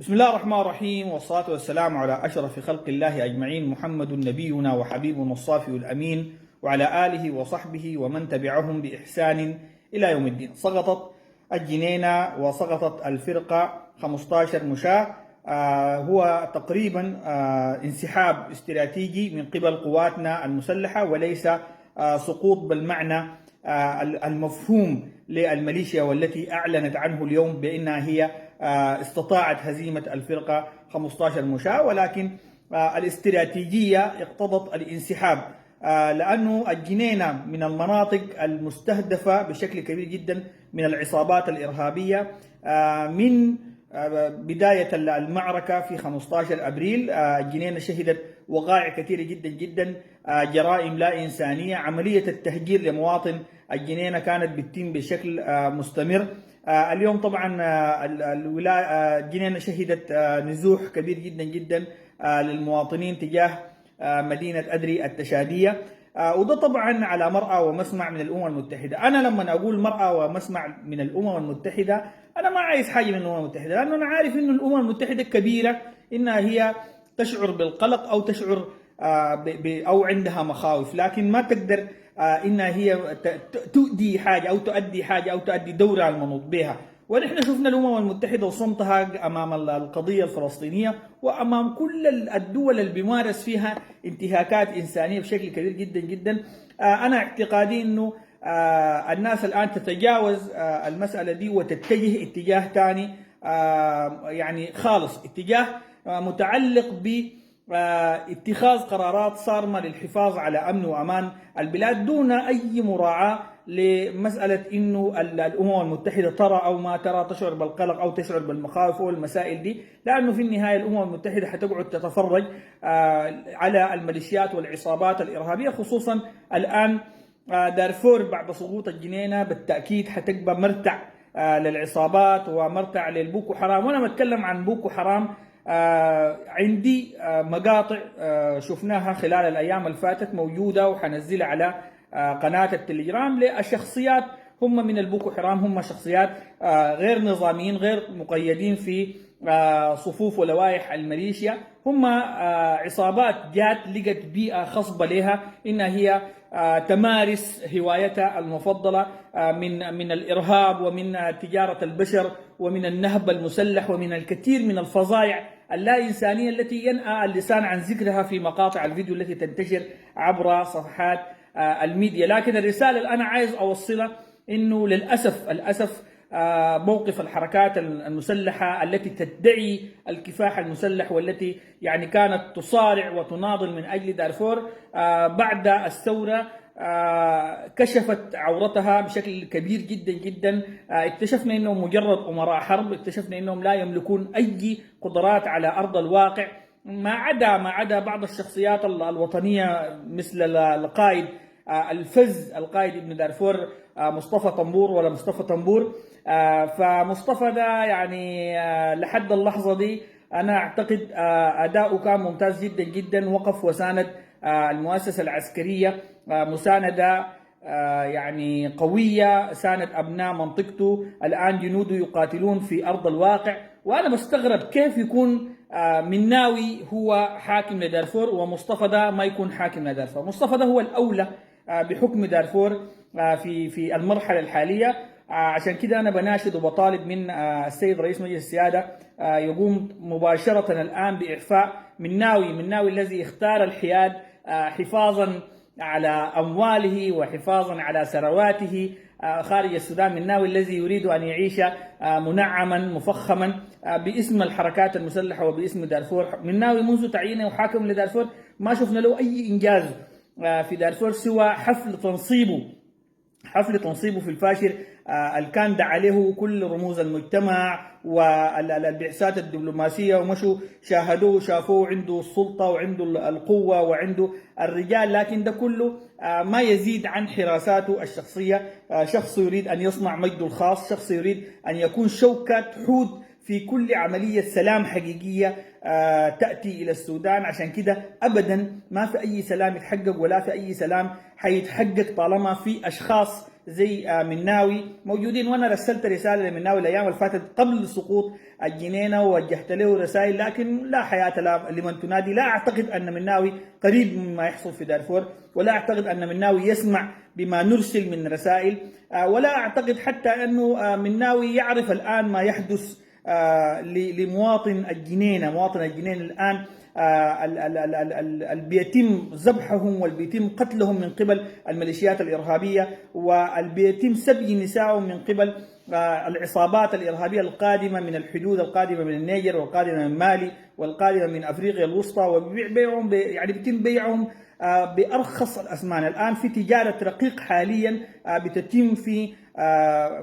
بسم الله الرحمن الرحيم، والصلاة والسلام على أشرف خلق الله أجمعين، محمد نبينا وحبيبنا الصافي الأمين، وعلى آله وصحبه ومن تبعهم بإحسان إلى يوم الدين. سقطت الجنينة وسقطت الفرقة 15 مشاة. هو تقريبا انسحاب استراتيجي من قبل قواتنا المسلحة، وليس سقوط بالمعنى المفهوم للميليشيا، والتي أعلنت عنه اليوم بأنها هي استطاعت هزيمة الفرقة 15 مشاة، ولكن الاستراتيجية اقتضت الانسحاب، لأنه الجنينة من المناطق المستهدفة بشكل كبير جدا من العصابات الإرهابية من بداية المعركة في 15 أبريل. الجنينة شهدت وقائع كثيرة جدا جدا، جرائم لا إنسانية، عملية التهجير لمواطن الجنينة كانت بتتم بشكل مستمر. اليوم طبعا الجنينة شهدت نزوح كبير جدا جدا للمواطنين تجاه مدينة أدري التشادية، وده طبعا على مرأى ومسمع من الأمم المتحدة. أنا لما أقول مرأى ومسمع من الأمم المتحدة، أنا ما عايز حاجة من الأمم المتحدة، لأنه أنا عارف إنه الأمم المتحدة كبيرة، إنها هي تشعر بالقلق أو تشعر أو عندها مخاوف، لكن ما تقدر إنها هي تؤدي حاجة أو تؤدي حاجة أو تؤدي دورها المنوط بها. ونحن شفنا الأمم المتحدة وصمتها أمام القضية الفلسطينية وأمام كل الدول اللي بيمارس فيها انتهاكات إنسانية بشكل كبير جدا جدا. أنا اعتقادي إنه الناس الآن تتجاوز المسألة دي وتتجه اتجاه ثاني، يعني خالص اتجاه متعلق ب اتخاذ قرارات صارمة للحفاظ على أمن وأمان البلاد، دون أي مراعاة لمسألة إنه الأمم المتحدة ترى أو ما ترى، تشعر بالقلق أو تشعر بالمخاوف أو المسائل دي، لأنه في النهاية الأمم المتحدة حتقعد تتفرج على الميليشيات والعصابات الإرهابية، خصوصا الآن دارفور بعد سقوط الجنينة بالتأكيد حتبقى مرتع للعصابات ومرتع للبوكو حرام. وأنا بتكلم عن بوكو حرام، عندي مقاطع شفناها خلال الأيام الفاتت موجودة وحنزلها على قناة التليجرام للشخصيات هم من البوكو حرام، هم شخصيات غير نظاميين، غير مقيدين في صفوف ولوائح الميليشيا، هم عصابات جات لقت بيئة خصبة لها إنها هي تمارس هوايتها المفضلة من الإرهاب ومن تجارة البشر ومن النهب المسلح ومن الكثير من الفظائع اللا إنسانية التي ينأى اللسان عن ذكرها في مقاطع الفيديو التي تنتشر عبر صفحات الميديا. لكن الرسالة اللي أنا عايز أوصلها إنه للأسف موقف الحركات المسلحة التي تدعي الكفاح المسلح والتي يعني كانت تصارع وتناضل من أجل دارفور بعد الثورة كشفت عورتها بشكل كبير جدا جدا. اكتشفنا انهم مجرد امراء حرب، اكتشفنا انهم لا يملكون اي قدرات على ارض الواقع، ما عدا بعض الشخصيات الوطنيه مثل القائد الفز، القائد ابن دارفور مصطفى طنبور ولا مصطفى طنبور. فمصطفى ده يعني لحد اللحظه دي انا اعتقد اداؤه كان ممتاز جدا جدا، وقف وساند المؤسسه العسكريه مساندة يعني قوية، ساند أبناء منطقته. الآن جنوده يقاتلون في أرض الواقع، وأنا بستغرب كيف يكون مناوي هو حاكم لدارفور ومصطفى ده ما يكون حاكم لدارفور. مصطفى ده هو الأولى بحكم دارفور في المرحلة الحالية. عشان كده أنا بناشد وبطالب من السيد رئيس مجلس السيادة يقوم مباشرة الآن بإعفاء مناوي الذي اختار الحياد حفاظا على أمواله وحفاظا على ثرواته خارج السودان، مناوي الذي يريد أن يعيش منعما مفخما باسم الحركات المسلحة وباسم دارفور. مناوي منذ تعيينه حاكم لدارفور ما شفنا له أي إنجاز في دارفور سوى حفل تنصيبه في الفاشر اللي كان دعا عليه كل رموز المجتمع والبعثات الدبلوماسية، ومشوا شاهدوه شافوه عنده السلطة وعنده القوة وعنده الرجال، لكن ده كله ما يزيد عن حراساته الشخصية. شخص يريد أن يصنع مجده الخاص، شخص يريد أن يكون شوكة حود في كل عملية سلام حقيقية تأتي إلى السودان. عشان كده أبدا ما في أي سلام يتحقق ولا في أي سلام حيتحقق طالما في أشخاص زي مناوي موجودين. وأنا رسلت رسالة لمناوي الأيام اللي فاتت قبل سقوط الجنينة ووجهت له رسائل، لكن لا حياة لمن تنادي. لا أعتقد أن مناوي قريب مما يحصل في دارفور، ولا أعتقد أن مناوي يسمع بما نرسل من رسائل، ولا أعتقد حتى أنه مناوي يعرف الآن ما يحدث لمواطن الجنينة. مواطن الجنينة الآن اللي بيتم ذبحهم واللي بيتم قتلهم من قبل الميليشيات الإرهابية، واللي بيتم سبي نسائهم من قبل العصابات الإرهابية القادمة من الحدود، القادمة من النيجر والقادمة من مالي والقادمة من أفريقيا الوسطى، وبيعهم يعني بيتم بيعهم بأرخص الأثمان. الآن في تجارة رقيق حاليا بتتم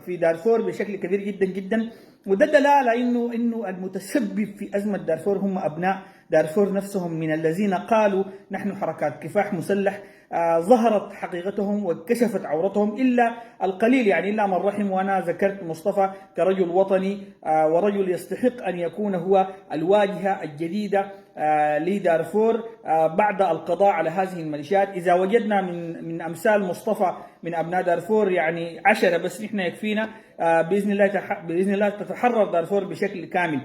في دارفور بشكل كبير جدا جدا، وده دلالة إنه المتسبب في أزمة دارفور هم أبناء دارفور نفسهم، من الذين قالوا نحن حركات كفاح مسلح. ظهرت حقيقتهم وكشفت عورتهم إلا القليل، يعني إلا من رحم. وأنا ذكرت مصطفى كرجل وطني ورجل يستحق أن يكون هو الواجهة الجديدة لدارفور بعد القضاء على هذه الميليشيات. إذا وجدنا من أمثال مصطفى من أبناء دارفور يعني 10 بس نحن يكفينا. بإذن الله تتحرر دارفور بشكل كامل.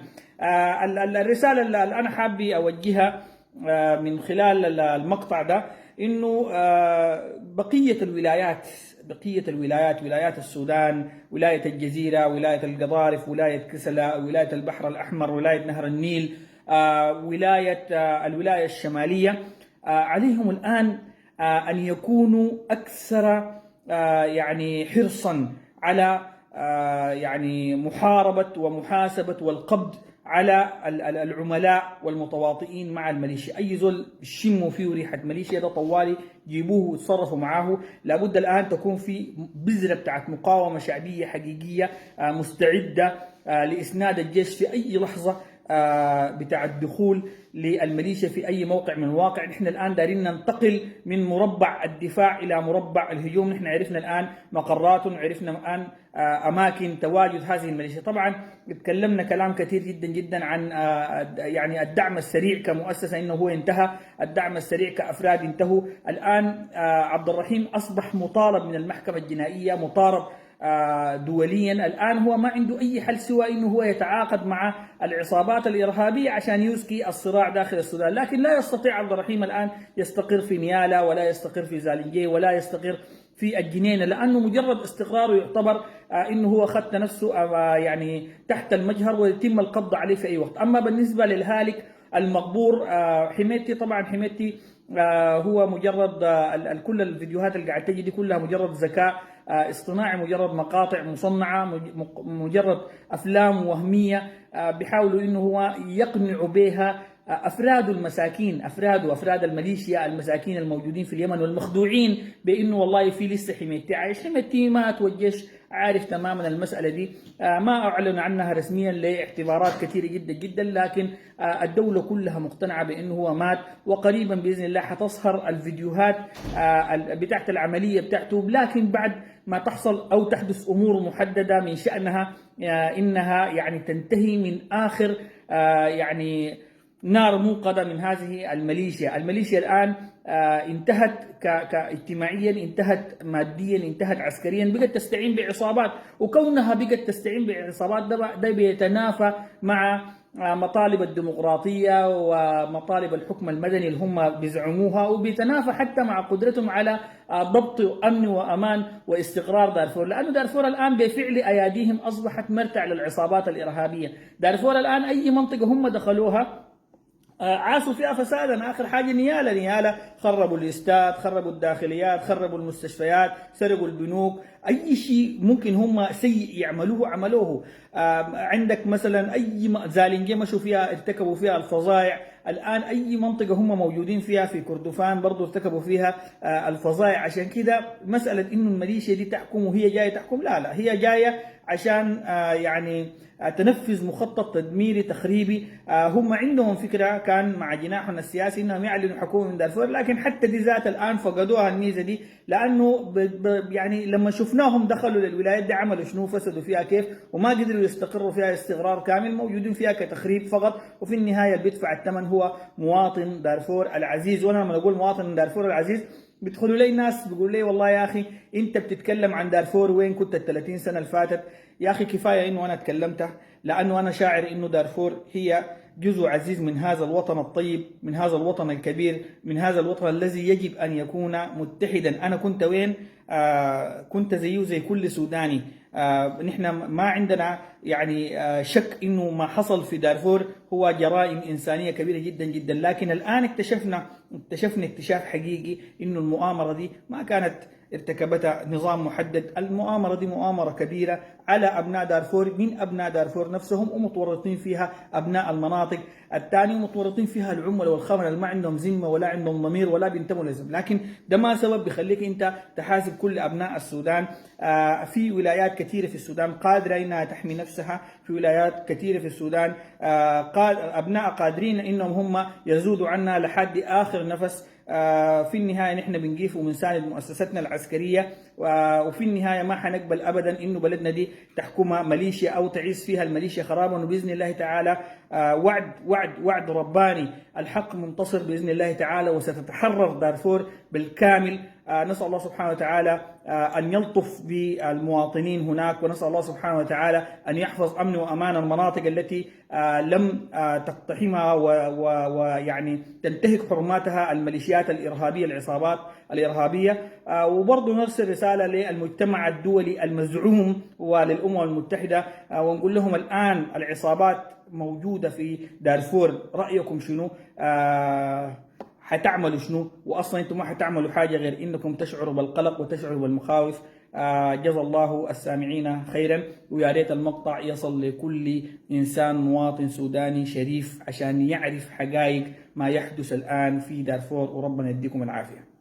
الرسالة اللي أنا حابي أوجهها من خلال المقطع ده إنه بقية الولايات، ولايات السودان، ولاية الجزيرة، ولاية القضارف، ولاية كسلا، ولاية البحر الأحمر، ولاية نهر النيل، الولاية الشمالية، عليهم الآن أن يكونوا أكثر يعني حرصا على يعني محاربة ومحاسبة والقبض على العملاء والمتواطئين مع الميليشيا. أي زول شموا فيه ريحة ميليشيا ده طوالي جيبوه وتصرفوا معاه. لابد الآن تكون في بذرة بتاعت مقاومة شعبية حقيقية مستعدة لإسناد الجيش في أي لحظة بتاع الدخول للميليشيا في أي موقع من المواقع. نحن الآن دارين ننتقل من مربع الدفاع إلى مربع الهجوم. نحن عرفنا الآن مقراتهم، عرفنا الآن أماكن تواجد هذه الميليشيا. طبعا تكلمنا كلام كثير جدا جدا عن يعني الدعم السريع كمؤسسة إنه هو انتهى، الدعم السريع كأفراد انتهوا. الآن عبد الرحيم أصبح مطالب من المحكمة الجنائية، مطالب دوليا. الآن هو ما عنده أي حل سوى إنه هو يتعاقد مع العصابات الإرهابية عشان يسكي الصراع داخل السودان، لكن لا يستطيع عبد الرحيم الآن يستقر في نيالا، ولا يستقر في زالنجي، ولا يستقر في الجنينة، لأنه مجرد استقراره يعتبر إنه هو خط نفسه يعني تحت المجهر ويتم القبض عليه في أي وقت. أما بالنسبة للهالك المقبور حميتي، طبعا حميتي هو مجرد كل الفيديوهات اللي قاعد تجي دي كلها مجرد ذكاء اصطناعي، مجرد مقاطع مصنعة، مجرد أفلام وهمية بيحاولوا إنه هو يقنعوا بها أفراد المساكين، أفراد الميليشيا المساكين الموجودين في اليمن والمخدوعين بأنه والله في لسه حميتي عايش. حميتي مات والجيش عارف تماما المسألة دي، ما أعلن عنها رسميا لاعتبارات كثيرة جدا جدا، لكن الدولة كلها مقتنعة بأنه هو مات. وقريبا بإذن الله حتظهر الفيديوهات بتاعت العملية بتاعته، لكن بعد ما تحصل أو تحدث أمور محددة من شأنها إنها يعني تنتهي من آخر يعني نار موقدة من هذه الميليشيا. الميليشيا الآن انتهت اجتماعيا، انتهت ماديا، انتهت عسكريا، بقت تستعين بعصابات. وكونها بقت تستعين بعصابات ده بيتنافى مع مطالب الديمقراطية ومطالب الحكم المدني اللي هم بيزعموها، وبيتنافى حتى مع قدرتهم على ضبط أمن وأمان واستقرار دارفور، لأنه دارفور الآن بفعل أياديهم أصبحت مرتع للعصابات الإرهابية. دارفور الآن أي منطقة هم دخلوها عاشوا فيها فسادا. آخر حاجة نيالا خربوا الاستاد، خربوا الداخليات، خربوا المستشفيات، سرقوا البنوك، أي شيء ممكن هم سيء يعملوه عملوه. عندك مثلا أي زالنجي مشوا فيها ارتكبوا فيها الفظائع. الآن أي منطقة هم موجودين فيها في كردفان برضو ارتكبوا فيها الفظائع. عشان كده مسألة إنه الميليشيا دي تحكم وهي جاية تحكم، لا هي جاية عشان يعني تنفذ مخطط تدميري تخريبي. هم عندهم فكرة كان مع جناحهم السياسي إنهم يعلنوا حكومة من دارفور، لكن حتى دي ذات الآن فقدوها الميزة دي، لأنه يعني لما شوف شفناهم دخلوا للولايات دي عملوا شنو، فسدوا فيها كيف، وما قدروا يستقروا فيها استقرار كامل، موجودين فيها كتخريب فقط. وفي النهايه اللي بيدفع الثمن هو مواطن دارفور العزيز. وانا لما اقول مواطن دارفور العزيز بيدخلوا لي ناس بيقولوا لي والله يا اخي انت بتتكلم عن دارفور وين كنت ال 30 سنه اللي فاتت. يا اخي كفايه انه انا اتكلمت، لانه انا شاعر انه دارفور هي جزء عزيز من هذا الوطن الطيب، من هذا الوطن الكبير، من هذا الوطن الذي يجب ان يكون متحدا. انا كنت وين؟ كنت زيه زي كل سوداني. نحن ما عندنا يعني شك انه ما حصل في دارفور هو جرائم انسانيه كبيره جدا جدا، لكن الان اكتشفنا اكتشاف حقيقي انه المؤامره دي ما كانت ارتكبتها نظام محدد. المؤامره دي مؤامره كبيره على ابناء دارفور، من ابناء دارفور نفسهم، ومتورطين فيها ابناء المناطق الثانيه، ومتورطين فيها العملاء والخونه اللي ما عندهم ذمه ولا عندهم ضمير ولا بينتموا لزم. لكن ده ما سبب بيخليك انت تحاسب كل ابناء السودان. في ولايات كثيره في السودان قادره انها تحمي نفسها، في ولايات كثيره في السودان ابناء قادرين انهم هم يزودوا عنا لحد اخر نفس. في النهايه نحن بنقيف وبنساند مؤسستنا العسكريه، وفي النهايه ما حنقبل ابدا انه بلدنا دي تحكمها ميليشيا او تعيش فيها الميليشيا خرابا. وباذن الله تعالى وعد رباني، الحق منتصر باذن الله تعالى، وستتحرر دارفور بالكامل. نسال الله سبحانه وتعالى ان يلطف بالمواطنين هناك، ونسال الله سبحانه وتعالى ان يحفظ امن وامان المناطق التي لم تقتحمها ويعني تنتهك حرماتها الميليشيات الارهابيه، العصابات الارهابيه. وبرضه نرسل رساله للمجتمع الدولي المزعوم وللامم المتحده، ونقول لهم الان العصابات موجوده في دارفور، رايكم شنو؟ حتعملوا شنو؟ واصلا انتم ما حتعملوا حاجه غير انكم تشعروا بالقلق وتشعروا بالمخاوف. جزا الله السامعين خيرا، ويا ريت المقطع يصل لكل انسان مواطن سوداني شريف عشان يعرف حقائق ما يحدث الان في دارفور، وربنا يديكم العافيه.